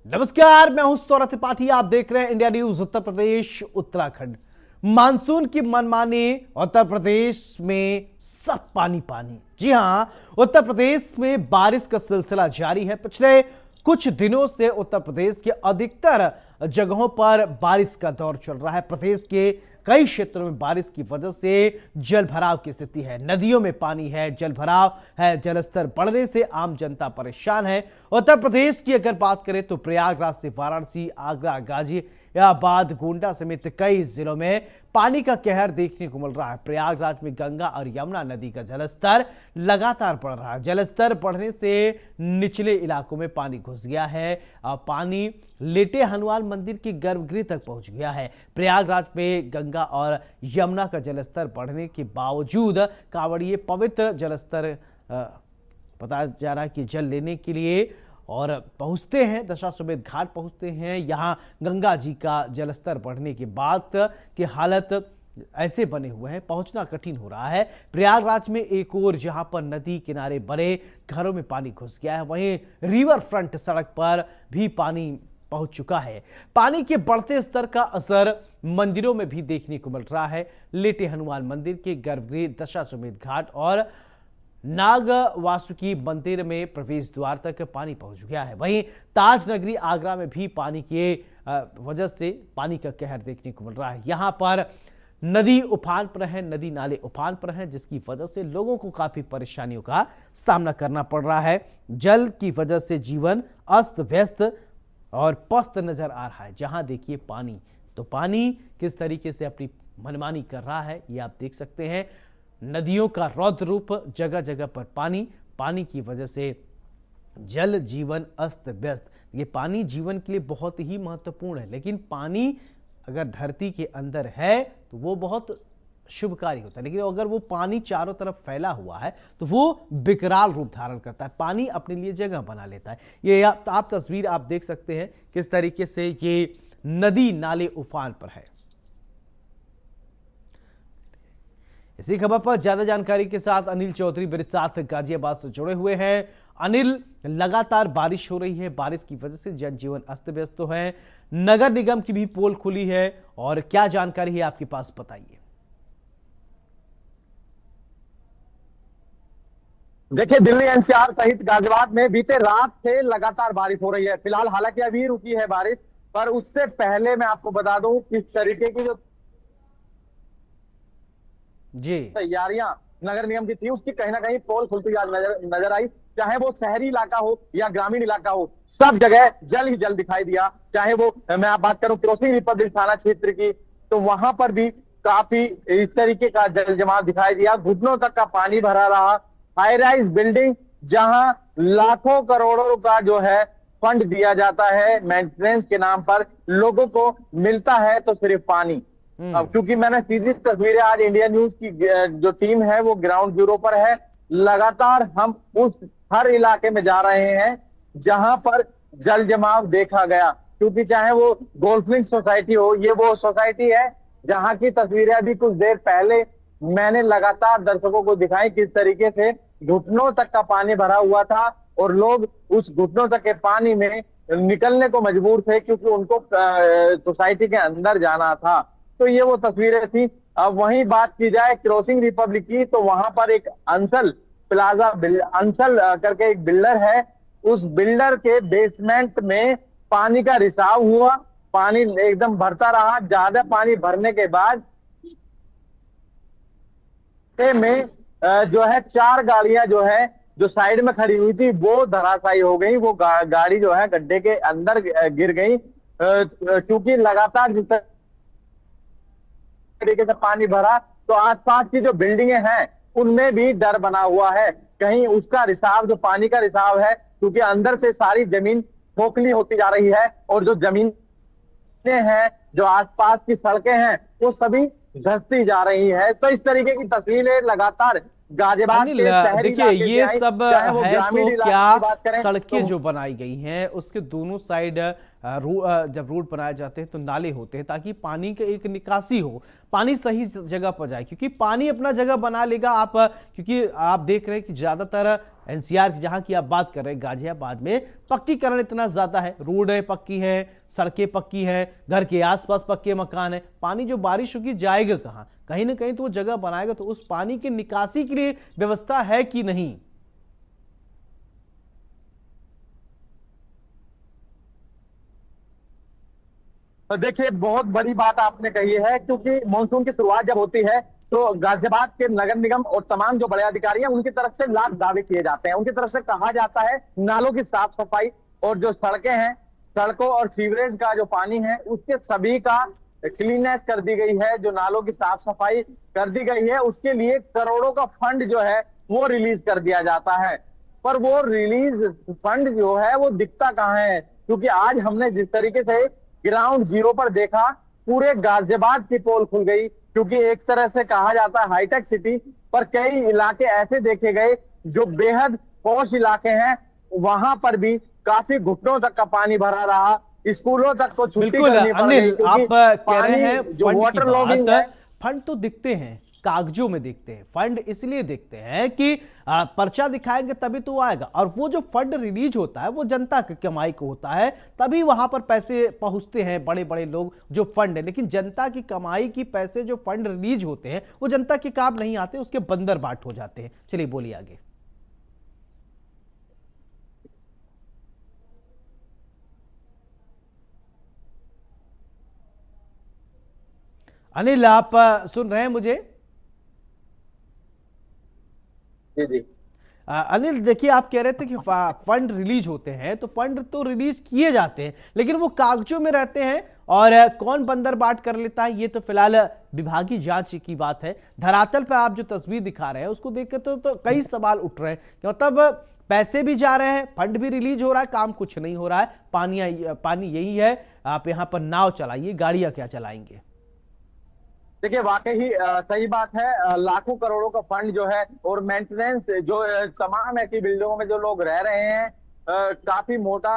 नमस्कार, मैं हूं सौरभ त्रिपाठी। आप देख रहे हैं India news Uttar Pradesh Uttarakhand. Monsoon की मनमानी, उत्तर प्रदेश में सब पानी पानी। जी हां, उत्तर प्रदेश में बारिश का सिलसिला जारी है। पिछले कुछ दिनों से उत्तर प्रदेश के अधिकतर जगहों पर बारिश का दौर चल रहा है। प्रदेश के कई क्षेत्रों में बारिश की वजह से जल भराव की स्थिति है। नदियों में पानी है, जल भराव है, जलस्तर बढ़ने से आम जनता परेशान है। उत्तर प्रदेश की अगर बात करें तो प्रयागराज से वाराणसी, आगरा, गाजियाबाद, गोंडा समेत कई जिलों में पानी का कहर देखने को मिल रहा है। प्रयागराज में गंगा और यमुना नदी का जलस्तर लगातार बढ़ रहा है। जलस्तर बढ़ने से निचले इलाकों में पानी घुस गया है। पानी लेटे हनुमान मंदिर के गर्भगृह तक पहुंच गया है। प्रयागराज में गंगा और यमुना का जलस्तर बढ़ने के बावजूद कांवड़िए पवित्र जलस्तर बताया जा रहा है कि जल लेने के लिए और पहुंचते हैं, दशाश्वमेध घाट पहुंचते हैं। यहां गंगा जी का जलस्तर बढ़ने के बाद की हालत ऐसे बने हुए हैं, पहुंचना कठिन हो रहा है। प्रयागराज में एक और जहां पर नदी किनारे बने घरों में पानी घुस गया है, वहीं रिवर फ्रंट सड़क पर भी पानी पहुंच चुका है। पानी के बढ़ते स्तर का असर मंदिरों में भी देखने को मिल रहा है। लेटे हनुमान मंदिर के गर्भगृह, दशाश्वमेध घाट और नाग वासुकी मंदिर में प्रवेश द्वार तक पानी पहुंच गया है। वहीं ताज नगरी आगरा में भी पानी के वजह से पानी का कहर देखने को मिल रहा है। यहां पर नदी उफान पर है, नदी नाले उफान पर हैं, जिसकी वजह से लोगों को काफी परेशानियों का सामना करना पड़ रहा है। जल की वजह से जीवन अस्त व्यस्त और पस्त नजर आ रहा है। जहां देखिए पानी, तो पानी किस तरीके से अपनी मनमानी कर रहा है ये आप देख सकते हैं। नदियों का रौद्र रूप, जगह जगह पर पानी। पानी की वजह से जल जीवन अस्त व्यस्त। ये पानी जीवन के लिए बहुत ही महत्वपूर्ण है, लेकिन पानी अगर धरती के अंदर है तो वो बहुत शुभकारी होता है, लेकिन अगर वो पानी चारों तरफ फैला हुआ है तो वो विकराल रूप धारण करता है। पानी अपने लिए जगह बना लेता है। ये आप तस्वीर आप देख सकते हैं किस तरीके से ये नदी नाले उफान पर है। इसी खबर पर ज्यादा जानकारी के साथ अनिल चौधरी मेरे साथ गाजियाबाद से जुड़े हुए हैं। अनिल, लगातार बारिश हो रही है, बारिश की वजह से जनजीवन अस्त व्यस्त तो है, नगर निगम की भी पोल खुली है, और क्या जानकारी है आपके पास, बताइए। देखिए, दिल्ली एनसीआर सहित गाजियाबाद में बीते रात से लगातार बारिश हो रही है। फिलहाल हालांकि अभी रुकी है बारिश, पर उससे पहले मैं आपको बता दूं किस तरीके की जो जी तैयारियां नगर निगम की थी, उसकी कहीं ना कहीं पोल खुलती नजर आई। चाहे वो शहरी इलाका हो या ग्रामीण इलाका हो, सब जगह जल ही जल दिखाई दिया। चाहे वो मैं आप बात करूं क्रॉसिंग रिपब्लिक थाना क्षेत्र की, तो वहां पर भी काफी इस तरीके का जल जमाव दिखाई दिया। घुटनों तक का पानी भरा रहा। हाई राइज बिल्डिंग, जहां लाखों करोड़ों का जो है फंड दिया जाता है मेंटेनेंस के नाम पर, लोगों को मिलता है तो सिर्फ पानी। अब क्योंकि मैंने सीधी तस्वीरें, आज इंडिया न्यूज की जो टीम है वो ग्राउंड जीरो पर है। लगातार हम उस हर इलाके में जा रहे हैं जहां पर जल जमाव देखा गया, क्योंकि चाहे वो गोल्फिंग सोसाइटी हो, ये वो सोसाइटी है जहां की तस्वीरें अभी कुछ देर पहले मैंने लगातार दर्शकों को दिखाई, किस तरीके से घुटनों तक का पानी भरा हुआ था और लोग उस घुटनों तक के पानी में निकलने को मजबूर थे, क्योंकि उनको सोसाइटी के अंदर जाना था। तो ये वो तस्वीरें थी। अब वहीं बात की जाए क्रॉसिंग रिपब्लिक की, तो वहां पर एक अंसल प्लाजा, अंसल करके एक बिल्डर है, उस बिल्डर के बेसमेंट में पानी का रिसाव हुआ। पानी एकदम भरता रहा। ज्यादा पानी भरने के बाद में जो है 4 गाड़ियां जो है जो साइड में खड़ी हुई थी वो धराशायी हो गई। वो गाड़ी जो है गड्ढे के अंदर गिर गई, क्योंकि लगातार जिस तरीके से पानी भरा तो आसपास की जो बिल्डिंगें हैं उनमें भी डर बना हुआ है, कहीं उसका रिसाव, जो पानी का रिसाव है, क्योंकि अंदर से सारी जमीन खोखली होती जा रही है और जो जमीनें हैं, जो आसपास की सड़कें हैं, वो सभी धंसती जा रही है। तो इस तरीके की तस्वीरें लगातार गाजियाबाद के शहरी देखिए, ये सब है तो क्या सड़कें तो जो बनाई गई हैं उसके दोनों साइड जब रोड बनाए जाते हैं तो नाले होते हैं, ताकि पानी का एक निकासी हो, पानी सही जगह पर जाए, क्योंकि पानी अपना जगह बना लेगा। आप क्योंकि आप देख रहे हैं कि ज्यादातर एनसीआर की जहां की आप बात कर रहे हैं, गाजियाबाद में पक्कीकरण इतना ज्यादा है, रोडें पक्की है, सड़कें पक्की है, घर के आसपास पक्के मकान है, पानी जो बारिश होगी जाएगा कहां? कहीं ना कहीं तो वो जगह बनाएगा, तो उस पानी की निकासी के लिए व्यवस्था है कि नहीं? तो देखिए, बहुत बड़ी बात आपने कही है, क्योंकि मानसून की शुरुआत जब होती है तो गाजियाबाद के नगर निगम और तमाम जो बड़े अधिकारी हैं उनकी तरफ से लाख दावे किए जाते हैं। उनकी तरफ से कहा जाता है नालों की साफ सफाई और जो सड़कें हैं, सड़कों और सीवरेज का जो पानी है उसके सभी का क्लीननेस कर दी गई है, जो नालों की साफ सफाई कर दी गई है, उसके लिए करोड़ों का फंड जो है वो रिलीज कर दिया जाता है। पर वो रिलीज फंड जो है वो दिखता कहाँ है? क्योंकि आज हमने जिस तरीके से ग्राउंड जीरो पर देखा, पूरे गाजियाबाद की पोल खुल गई, क्योंकि एक तरह से कहा जाता है हाईटेक सिटी, पर कई इलाके ऐसे देखे गए जो बेहद पॉश इलाके हैं, वहां पर भी काफी घुटनों तक का पानी भरा रहा, स्कूलों तक को छुट्टी बिल्कुल करनी पड़ गई, अनिल, आप कह रहे हैं जो फंड की वाटर लॉगिंग है। बात, फंड तो दिखते हैं, कागजों में दिखते हैं, फंड इसलिए दिखते हैं कि पर्चा दिखाएंगे तभी तो वो आएगा, और वो जो फंड रिलीज होता है वो जनता की कमाई को होता है, तभी वहां पर पैसे पहुंचते हैं, बड़े बड़े लोग जो फंड है। लेकिन जनता की कमाई की पैसे जो फंड रिलीज होते हैं वो जनता के काम नहीं आते, उसके बंदर बाट हो जाते हैं। चलिए बोलिए आगे। अनिल, आप सुन रहे हैं मुझे? जी जी। अनिल देखिए, आप कह रहे थे कि फंड रिलीज होते हैं, तो फंड तो रिलीज किए जाते हैं लेकिन वो कागजों में रहते हैं, और कौन बंदर बाट कर लेता है ये तो फिलहाल विभागीय जांच की बात है। धरातल पर आप जो तस्वीर दिखा रहे हैं उसको देखकर तो कई सवाल उठ रहे हैं कि मतलब पैसे भी जा रहे हैं, फंड भी रिलीज हो रहा है, काम कुछ नहीं हो रहा है, पानी यही है, आप यहां पर नाव चलाइए, गाड़ियां क्या चलाएंगे? देखिए, वाकई ही सही बात है। लाखों करोड़ों का फंड जो है और मेंटेनेंस जो तमाम ऐसी बिल्डिंगों में जो लोग रह रहे हैं, काफी मोटा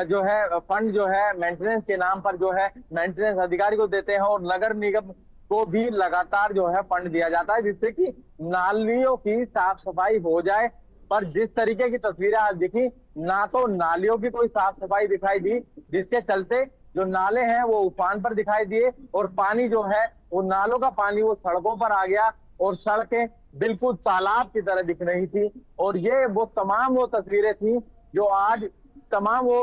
जो है फंड जो है मेंटेनेंस के नाम पर जो है मेंटेनेंस अधिकारी को देते हैं, और नगर निगम को भी लगातार जो है फंड दिया जाता है जिससे कि नालियों की साफ सफाई हो जाए। पर जिस तरीके की तस्वीरें आज दिखी, ना तो नालियों की कोई साफ सफाई दिखाई दी, जिसके चलते जो नाले हैं वो उफान पर दिखाई दिए, और पानी जो है वो नालों का पानी वो सड़कों पर आ गया, और सड़कें बिल्कुल तालाब की तरह दिख रही थी। और ये वो तमाम वो तस्वीरें थी जो आज तमाम वो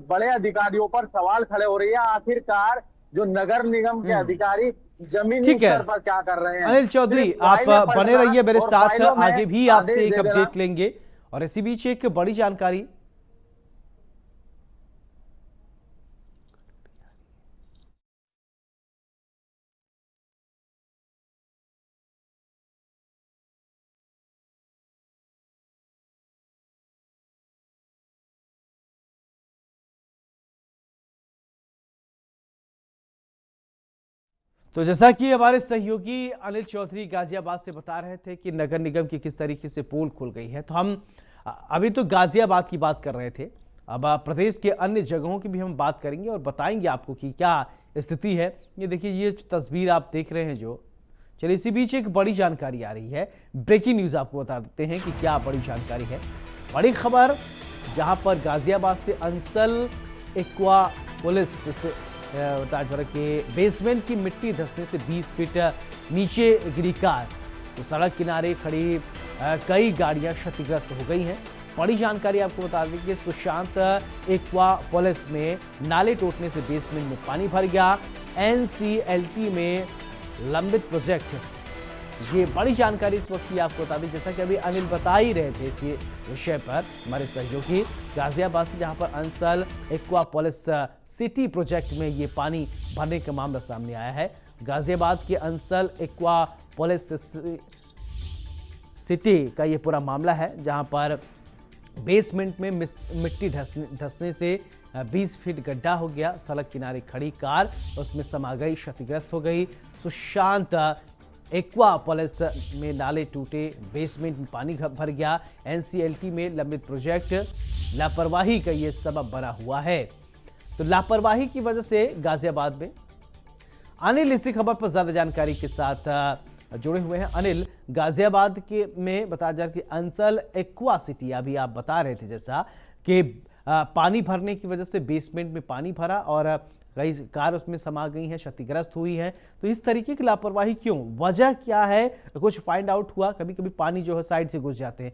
बड़े अधिकारियों पर सवाल खड़े हो रही है, आखिरकार जो नगर निगम के अधिकारी जमीनी स्तर पर क्या कर रहे हैं। अनिल चौधरी, आप बने रहिए मेरे साथ, आगे भी आपसे एक अपडेट लेंगे। और इसी बीच एक बड़ी जानकारी, तो जैसा कि हमारे सहयोगी अनिल चौधरी गाजियाबाद से बता रहे थे कि नगर निगम की किस तरीके से पोल खुल गई है, तो हम अभी तो गाजियाबाद की बात कर रहे थे, अब प्रदेश के अन्य जगहों की भी हम बात करेंगे और बताएंगे आपको कि क्या स्थिति है। ये देखिए, ये तस्वीर आप देख रहे हैं जो, चलिए इसी बीच एक बड़ी जानकारी आ रही है, ब्रेकिंग न्यूज आपको बता देते हैं कि क्या बड़ी जानकारी है। बड़ी खबर, जहां पर गाजियाबाद से अंसल एक्वा पुलिस के बेसमेंट की मिट्टी धंसने से 20 फीट नीचे गिरी कार, तो सड़क किनारे खड़ी कई गाड़ियां क्षतिग्रस्त हो गई हैं। बड़ी जानकारी आपको बता दें कि सुशांत एक्वा पुलिस में नाले टूटने से बेसमेंट में पानी भर गया, एनसीएलटी में लंबित प्रोजेक्ट। ये बड़ी जानकारी इस वक्त की आपको बता दें, जैसा कि अभी अनिल बता ही रहे थे इस विषय पर हमारे सहयोगी गाजियाबाद से, जहां पर Ansal aqua police city project में ये पानी भरने का मामला सामने आया है। गाजियाबाद के अंसल एक्वा पुलिस सिटी का ये पूरा मामला है, जहां पर बेसमेंट में मिट्टी धंसने से 20 फीट गड्ढा हो गया, सड़क किनारे खड़ी कार उसमें समा गई, क्षतिग्रस्त हो गई। सुशांत एक्वा पुलिस में नाले टूटे, बेसमेंट में पानी भर गया, एनसीएलटी में लंबित प्रोजेक्ट, लापरवाही का ये सबब बना हुआ है। तो लापरवाही की वजह से गाजियाबाद में। अनिल इसी खबर पर ज्यादा जानकारी के साथ जुड़े हुए हैं। अनिल, गाजियाबाद के में बताया जा रहा है कि अंसल एक्वा सिटी, अभी आप बता रहे थे जैसा कि पानी भरने की वजह से बेसमेंट में पानी भरा और कई कार उसमें समा गई हैं, क्षतिग्रस्त हुई हैं। तो इस तरीके की लापरवाही क्यों, वजह क्या है, कुछ फाइंड आउट हुआ? कभी कभी पानी जो है साइड से घुस जाते हैं।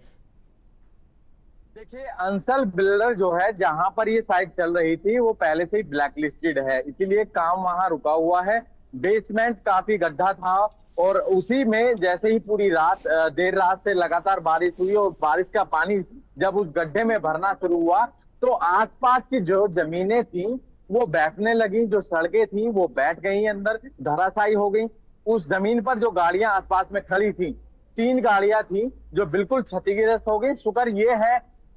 देखिए, अंसल बिल्डर जो है, जहां पर ये साइट चल रही थी वो पहले से ही ब्लैक लिस्टेड है, इसीलिए काम वहां रुका हुआ है। बेसमेंट काफी गड्ढा था और उसी में जैसे ही पूरी रात देर रात से लगातार बारिश हुई और बारिश का पानी जब उस गड्ढे में भरना शुरू हुआ तो आसपास की जो जमीनें थी वो बैठने लगी, जो सड़कें थी वो बैठ गई अंदर, धराशायी हो गई। उस जमीन पर जो गाड़ियां आसपास में खड़ी थी, 3 गाड़ियां थी जो बिल्कुल क्षतिग्रस्त हो गई।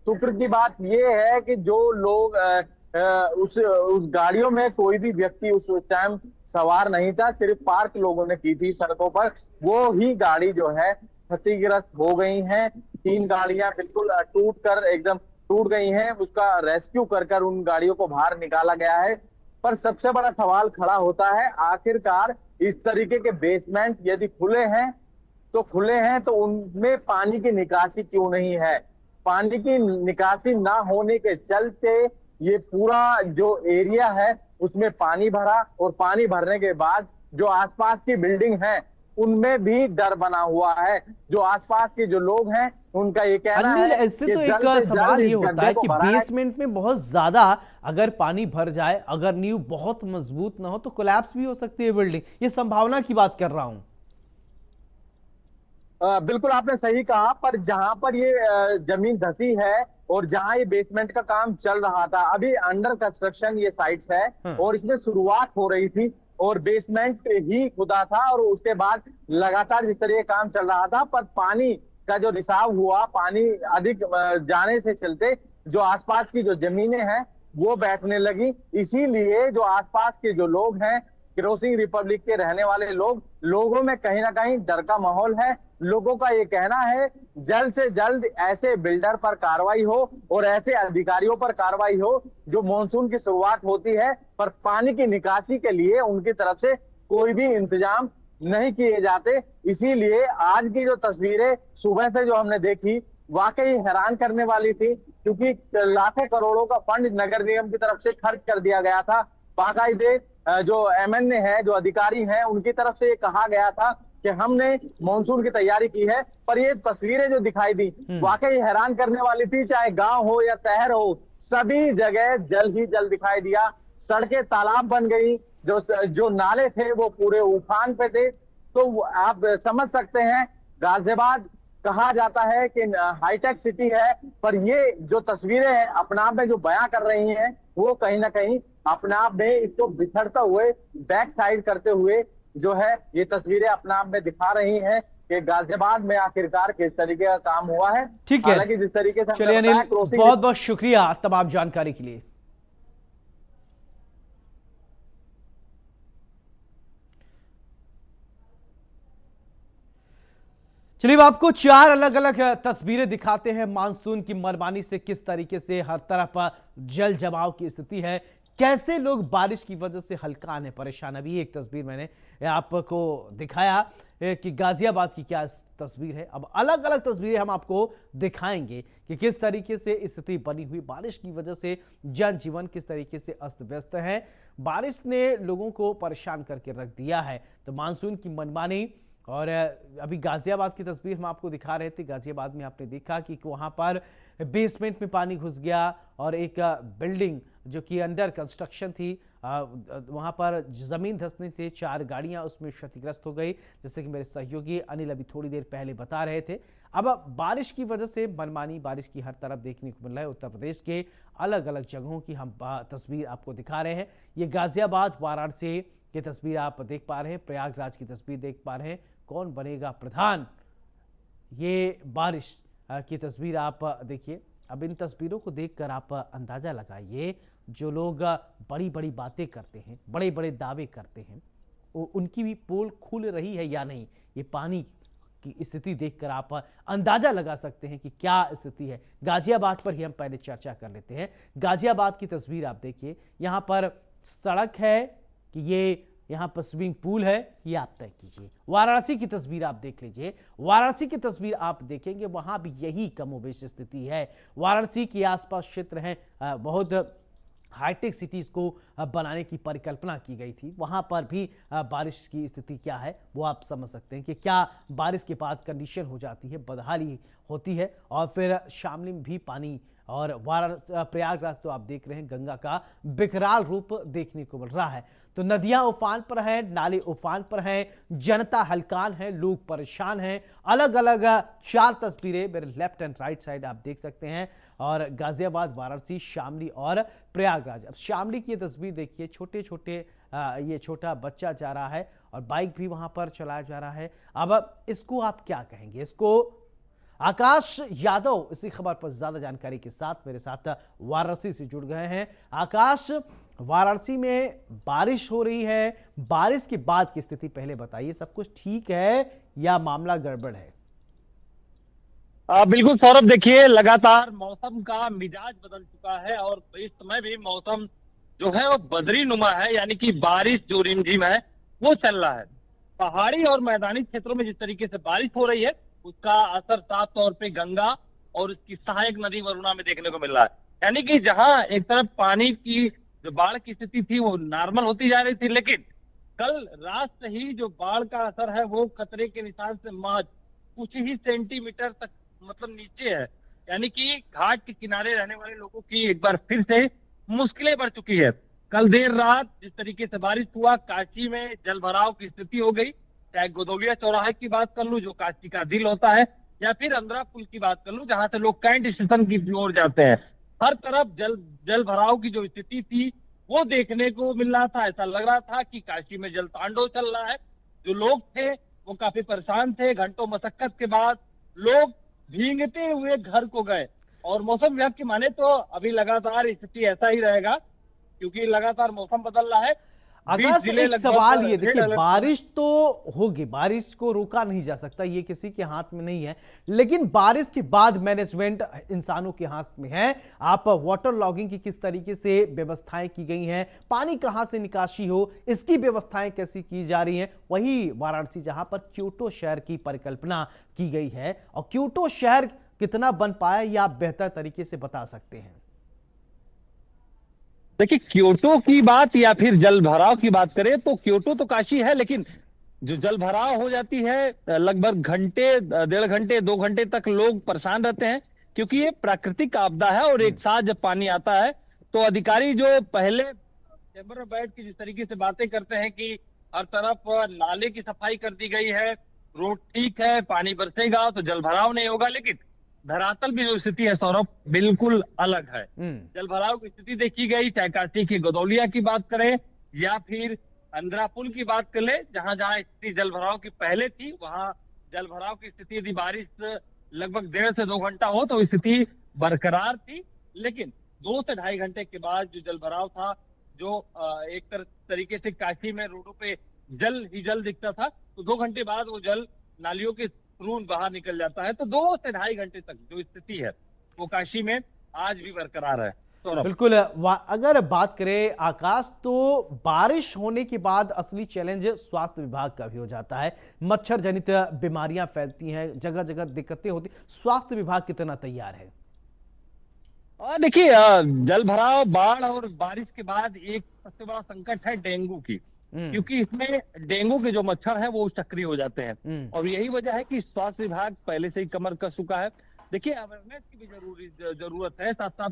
शुक्र की बात ये है कि जो लोग उस गाड़ियों में कोई भी व्यक्ति उस टाइम सवार नहीं था, सिर्फ पार्क लोगों ने की थी सड़कों पर, वो ही गाड़ी जो है क्षतिग्रस्त हो गई हैं। 3 गाड़ियां बिल्कुल एकदम टूट गई हैं। उसका रेस्क्यू कर उन गाड़ियों को बाहर निकाला गया है। पर सबसे बड़ा सवाल खड़ा होता है, आखिरकार इस तरीके के बेसमेंट यदि खुले हैं तो उनमें पानी की निकासी क्यों नहीं है? पानी की निकासी ना होने के चलते ये पूरा जो एरिया है उसमें पानी भरा और पानी भरने के बाद जो आसपास की बिल्डिंग है उनमें भी डर बना हुआ है। जो आसपास के जो लोग हैं उनका ये कहना है ऐसे तो एक सवाल ये होता है कि बेसमेंट में बहुत ज्यादा अगर पानी भर जाए, अगर नींव बहुत मजबूत ना हो तो कोलैप्स भी हो सकती है बिल्डिंग। ये संभावना की बात कर रहा हूं। बिल्कुल आपने सही कहा, पर जहां पर ये जमीन धसी है और जहां ये बेसमेंट का काम चल रहा था, अभी अंडर कंस्ट्रक्शन ये साइट्स है और इसमें शुरुआत हो रही थी और बेसमेंट ही खुदा था और उसके बाद लगातार जिस तरह काम चल रहा था, पर पानी का जो रिसाव हुआ, पानी अधिक जाने से चलते जो आसपास की जो जमीनें हैं वो बैठने लगी। इसीलिए जो आसपास के जो लोग हैं, क्रॉसिंग रिपब्लिक के रहने वाले लोगों में कहीं ना कहीं डर का माहौल है। लोगों का ये कहना है जल्द से जल्द ऐसे बिल्डर पर कार्रवाई हो और ऐसे अधिकारियों पर कार्रवाई हो जो मानसून की शुरुआत होती है पर पानी की निकासी के लिए उनकी तरफ से कोई भी इंतजाम नहीं किए जाते। इसीलिए आज की जो तस्वीरें सुबह से जो हमने देखी वाकई हैरान करने वाली थी, क्योंकि लाखों करोड़ों का फंड नगर निगम की तरफ से खर्च कर दिया गया था। बाकायदे जो एमएनए है, जो अधिकारी हैं, उनकी तरफ से ये कहा गया था कि हमने मानसून की तैयारी की है, पर ये तस्वीरें जो दिखाई दी वाकई हैरान करने वाली थी। चाहे गांव हो या शहर हो, सभी जगह जल ही जल दिखाई दिया। सड़कें तालाब बन गई, जो नाले थे वो पूरे उफान पे थे। तो आप समझ सकते हैं, गाजियाबाद कहा जाता है कि हाईटेक सिटी है, पर ये जो तस्वीरें हैं अपने आप में जो बयां कर रही हैं वो कहीं ना कहीं अपने आप में इसको बिछड़ता हुए, बैक साइड करते हुए जो है ये तस्वीरें अपने आप में दिखा रही हैं कि गाजियाबाद में आखिरकार किस तरीके का काम हुआ है। ठीक है, हालांकि जिस तरीके से चलिए अनिल, बहुत बहुत शुक्रिया तमाम जानकारी के लिए। चलिए आपको 4 अलग अलग तस्वीरें दिखाते हैं मानसून की मनमानी से, किस तरीके से हर तरफ जल जमाव की स्थिति है, कैसे लोग बारिश की वजह से हल्कान है, परेशान। अभी एक तस्वीर मैंने आपको दिखाया कि गाजियाबाद की क्या तस्वीर है। अब अलग अलग तस्वीरें हम आपको दिखाएंगे कि किस तरीके से स्थिति बनी हुई, बारिश की वजह से जनजीवन किस तरीके से अस्त व्यस्त है, बारिश ने लोगों को परेशान करके रख दिया है। तो मानसून की मनमानी, और अभी गाजियाबाद की तस्वीर हम आपको दिखा रहे थे। गाजियाबाद में आपने देखा कि वहां पर बेसमेंट में पानी घुस गया और एक बिल्डिंग जो कि अंडर कंस्ट्रक्शन थी, वहां पर जमीन धंसने से 4 गाड़ियां उसमें क्षतिग्रस्त हो गई, जैसे कि मेरे सहयोगी अनिल अभी थोड़ी देर पहले बता रहे थे। अब बारिश की वजह से मनमानी, बारिश की हर तरफ देखने को मिल रहा है। उत्तर प्रदेश के अलग अलग जगहों की हम तस्वीर आपको दिखा रहे हैं। ये गाजियाबाद, वाराणसी की तस्वीर आप देख पा रहे हैं, प्रयागराज की तस्वीर देख पा रहे हैं, कौन बनेगा प्रधान, ये बारिश की तस्वीर आप देखिए। अब इन तस्वीरों को देखकर आप अंदाजा लगाइए, जो लोग बड़ी बड़ी बातें करते हैं, बड़े बड़े दावे करते हैं, उनकी भी पोल खुल रही है या नहीं। ये पानी की स्थिति देखकर आप अंदाजा लगा सकते हैं कि क्या स्थिति है। गाजियाबाद पर ही हम पहले चर्चा कर लेते हैं। गाजियाबाद की तस्वीर आप देखिए, यहां पर सड़क है कि ये यहाँ पर स्विमिंग पूल है, ये आप तय कीजिए। वाराणसी की तस्वीर आप देख लीजिए, वाराणसी की तस्वीर आप देखेंगे वहां भी यही कमोबेश स्थिति है। वाराणसी के आसपास क्षेत्र हैं, बहुत हाईटेक सिटीज को बनाने की परिकल्पना की गई थी, वहां पर भी बारिश की स्थिति क्या है वो आप समझ सकते हैं कि क्या बारिश के बाद कंडीशन हो जाती है, बदहाली होती है और फिर शामली में भी पानी। और प्रयागराज तो आप देख रहे हैं गंगा का विकराल रूप देखने को मिल रहा है। तो नदियां उफान पर हैं, नाले उफान पर हैं, जनता हलकान है, लोग परेशान हैं। अलग अलग 4 तस्वीरें मेरे लेफ्ट एंड राइट साइड आप देख सकते हैं। और गाजियाबाद, वाराणसी, शामली और प्रयागराज। अब शामली की ये तस्वीर देखिए, छोटे छोटे ये छोटा बच्चा जा रहा है और बाइक भी वहां पर चलाया जा रहा है। अब इसको आप क्या कहेंगे? इसको आकाश यादव इसी खबर पर ज्यादा जानकारी के साथ मेरे साथ वाराणसी से जुड़ गए हैं। आकाश, वाराणसी में बारिश हो रही है, बारिश के बाद की स्थिति पहले बताइए, सब कुछ ठीक है या मामला गड़बड़ है? बिल्कुल सौरभ, देखिए लगातार मौसम का मिजाज बदल चुका है और इस समय भी मौसम जो है वो बदरी नुमा है, यानी कि बारिश जो रिमझिम है वो चल रहा है। पहाड़ी और मैदानी क्षेत्रों में जिस तरीके से बारिश हो रही है उसका असर साफ तौर पे गंगा और उसकी सहायक नदी वरुणा में देखने को मिल रहा है। यानी कि जहां एक तरफ पानी की जो बाढ़ की स्थिति थी वो नॉर्मल होती जा रही थी, लेकिन कल रात से ही जो बाढ़ का असर है वो खतरे के निशान से महज कुछ ही सेंटीमीटर तक मतलब नीचे है। यानी कि घाट के किनारे रहने वाले लोगों की एक बार फिर से मुश्किलें बढ़ चुकी है। कल देर रात जिस तरीके से बारिश हुआ, काशी में जल भराव की स्थिति हो गई। चाहे गोदौलिया चौराहे की बात कर लूं जो काशी का दिल होता है, या फिर अंद्रा पुल की बात कर लूं जहां से लोग कैंट स्टेशन की ओर जाते हैं, हर तरफ जल भराव की जो स्थिति थी वो देखने को मिल रहा था। ऐसा लग रहा था कि काशी में जल तांडव चल रहा है। जो लोग थे वो काफी परेशान थे। घंटों मशक्कत के बाद लोग भीगते हुए घर को गए। और मौसम विभाग की माने तो अभी लगातार स्थिति ऐसा ही रहेगा, क्योंकि लगातार मौसम बदल रहा है। आकाश, एक सवाल ये देखिए, बारिश तो होगी, बारिश को रोका नहीं जा सकता, ये किसी के हाथ में नहीं है, लेकिन बारिश के बाद मैनेजमेंट इंसानों के हाथ में है। आप वाटर लॉगिंग की किस तरीके से व्यवस्थाएं की गई हैं, पानी कहां से निकासी हो, इसकी व्यवस्थाएं कैसी की जा रही हैं। वही वाराणसी जहां पर क्योटो शहर की परिकल्पना की गई है, और क्योटो शहर कितना बन पाया ये आप बेहतर तरीके से बता सकते हैं। देखिए, क्योटो की बात या फिर जल भराव की बात करें तो क्योटो तो काशी है, लेकिन जो जल भराव हो जाती है लगभग घंटे, 1.5 घंटे 2 घंटे तक लोग परेशान रहते हैं, क्योंकि ये प्राकृतिक आपदा है। और एक साथ जब पानी आता है तो अधिकारी जो पहले चैम्बर में बैठ के जिस तरीके से बातें करते हैं कि हर तरफ नाले की सफाई कर दी गई है, रोड ठीक है, पानी बरसेगा तो जल भराव नहीं होगा, लेकिन धरातल भी जो स्थिति है सौरभ बिल्कुल अलग है। जल भराव की स्थिति देखी गई, चाहे काशी की गोदौलिया की बात करें या फिर अंद्रा पुल की बात कर ले, जहां जहां स्थिति जल भराव की पहले थी वहां जल भराव की स्थिति यदि बारिश लगभग 1.5 से 2 घंटा हो तो स्थिति बरकरार थी। लेकिन 2 से 2.5 घंटे के बाद जो जल भराव था, जो एक तरीके से काशी में रोडों पे जल ही जल दिखता था, तो 2 घंटे बाद वो जल नालियों के थ्रू बाहर निकल जाता है। तो 2 से 2.5 घंटे तक जो स्थिति है वो काशी में आज भी बरकरार है। बिल्कुल। अगर बात करें आकाश, तो बारिश होने के बाद असली चैलेंज स्वास्थ्य विभाग का भी हो जाता है। मच्छर जनित बीमारियां फैलती हैं, जगह जगह दिक्कतें होती, स्वास्थ्य विभाग कितना तैयार है? देखिए, जल भराव, बाढ़ और बारिश के बाद एक सबसे बड़ा संकट है डेंगू की, क्योंकि इसमें डेंगू के जो मच्छर हैं वो सक्रिय हो जाते हैं। और यही वजह है कि स्वास्थ्य विभाग पहले से ही कमर कस चुका है। देखिए, अवेयरनेस की भी जरूरत है। साथ साथ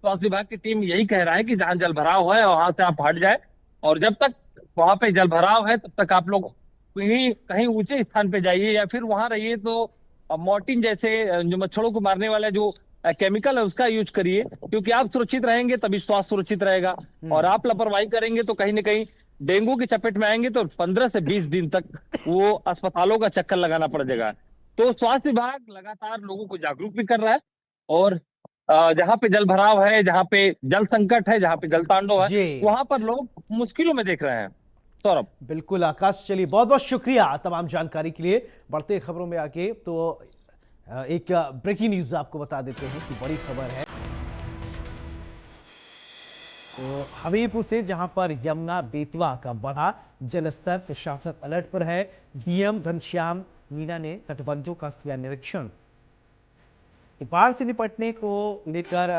स्वास्थ्य विभाग की टीम यही कह रहा है कि जहां जल भराव है वहां से आप हट जाए, और जब तक वहां पे जल भराव है तब तक आप लोग कहीं ऊंचे स्थान पे जाइए या फिर वहां रहिए। तो मॉर्टिन जैसे जो मच्छरों को मारने वाला जो केमिकल है उसका यूज करिए, क्योंकि आप सुरक्षित रहेंगे तभी स्वास्थ्य सुरक्षित रहेगा। और आप लापरवाही करेंगे तो कहीं ना कहीं डेंगू की चपेट में आएंगे तो 15 से 20 दिन तक वो अस्पतालों का चक्कर लगाना पड़ जाएगा। तो स्वास्थ्य विभाग लगातार लोगों को जागरूक भी कर रहा है, और जहां पे जल भराव है, जहां पे जल संकट है, जहां पे जल तांडव है, वहां पर लोग मुश्किलों में देख रहे हैं। सौरभ, बिल्कुल आकाश, चलिए बहुत बहुत शुक्रिया तमाम जानकारी के लिए। बढ़ते खबरों में आके तो एक ब्रेकिंग न्यूज आपको बता देते हैं कि बड़ी खबर है। तो हमीरपुर से जहां पर यमुना बेतवा का बढ़ा जलस्तर, प्रशासन अलर्ट पर है। डीएम घनश्याम मीणा ने तटबंधों का किया निरीक्षण। बाढ़ से निपटने को लेकर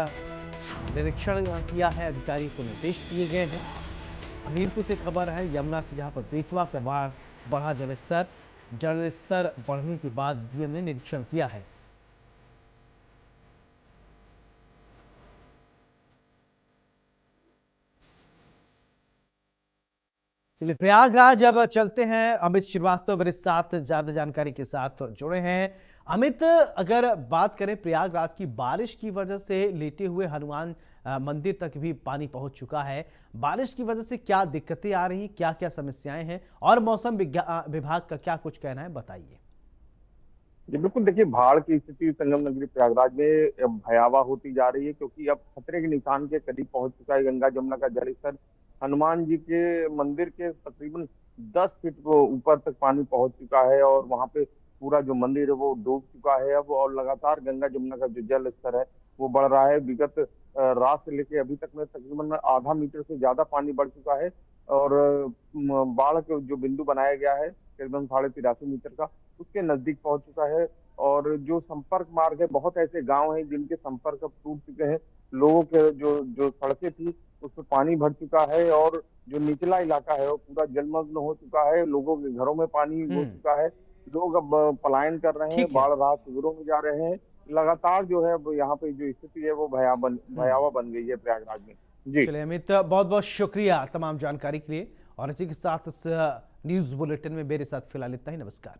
निरीक्षण किया है, अधिकारी को निर्देश दिए गए हैं। हमीरपुर से खबर है यमुना से जहां पर बेतवा का बढ़ा जलस्तर बढ़ने के बाद डीएम ने निरीक्षण किया है। चलिए प्रयागराज अब चलते हैं। अमित श्रीवास्तव मेरे साथ ज्यादा जानकारी के साथ जुड़े हैं। अमित, अगर बात करें प्रयागराज की, बारिश की वजह से लेटे हुए हनुमान मंदिर तक भी पानी पहुंच चुका है। बारिश की वजह से क्या दिक्कतें आ रही, क्या क्या समस्याएं हैं और मौसम विभाग का क्या कुछ कहना है, बताइए। जी बिल्कुल, देखिए बाढ़ की स्थिति संगम नगरी प्रयागराज में भयावह होती जा रही है, क्योंकि अब खतरे के निशान के करीब पहुंच चुका है। गंगा जमुना का जलस्तर हनुमान जी के मंदिर के तकरीबन 10 फीट ऊपर तक पानी पहुंच चुका है और वहां पे पूरा जो मंदिर है वो डूब चुका है अब। और लगातार गंगा जमुना का जो जल स्तर है वो बढ़ रहा है। विगत रात से लेकर अभी तक में तकरीबन आधा मीटर से ज्यादा पानी बढ़ चुका है और बाढ़ के जो बिंदु बनाया गया है करीबन 83.5 मीटर का, उसके नजदीक पहुंच चुका है। और जो संपर्क मार्ग है, बहुत ऐसे गांव हैं जिनके संपर्क अब टूट चुके हैं। लोगों के जो जो सड़कें थी उसमें पानी भर चुका है और जो निचला इलाका है वो पूरा जलमग्न हो चुका है। लोगों के घरों में पानी घुस चुका है। लोग अब पलायन कर रहे हैं, बाढ़ राहत शिविरों में जा रहे हैं। लगातार जो है अब यहाँ पे जो स्थिति है वो भयावह बन गई है प्रयागराज में। जी चलिए अमित, बहुत बहुत शुक्रिया तमाम जानकारी के लिए। और इसी के साथ इस न्यूज बुलेटिन में मेरे साथ फिलहाल इतना ही। नमस्कार।